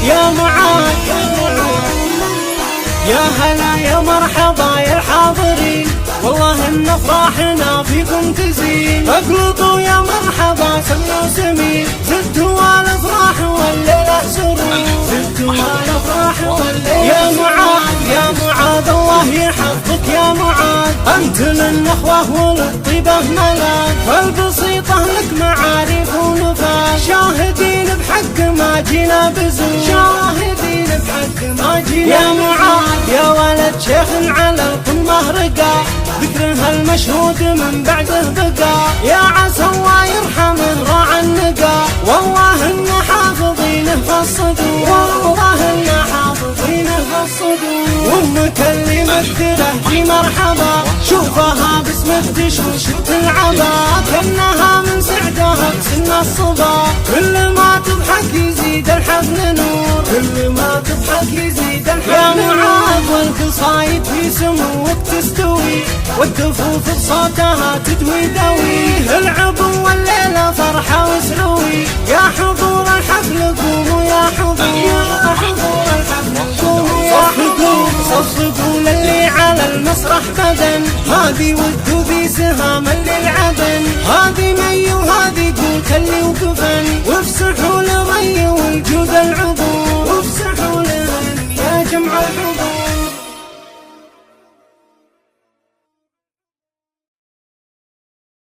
يا معاد يا هلا يا مرحبا يا الحاضرين، والله ان افراحنا فيكم تزين. اقلطوا يا مرحبا سموا سمين، زدتوا الافراح والليله سرور، زدتوا الافراح والليله. يا معاد يا معاد الله يحفظك يا معاد، انت للنخوه وللطيبه ملاك، فالبسيطه لك معارف ونفاس، شاهدين بحق ما جينا بزور، شاهدين بحق ما جينا. يا معاد يا ولد شيخ على القمه رقا، ذكرها المشهود من بعده بقى، يا عسى الله يرحمه راعى النقا، والله ان حافظينه في الصدور، والله ان حافظينه في الصدور. وامك اللي مثله في مرحبا، شوفها باسمك تشوش تلعبا، كانها من سعدها بسن الصبا، كل ما تضحك يزيد الحزن نور، كل ما تضحك يزيد الحزن. يا معاد والقصايد في سموك تستوي، والدفوف بصوتها تدوي دوي، العبو والليلة فرحة وسعوي، يا حضور الحفل قوموا يا حضور، يا حضور الحفل قوموا يا حضور. صفقوا للي على المسرح بدن، ما بيودوا بي سهاما للعدن،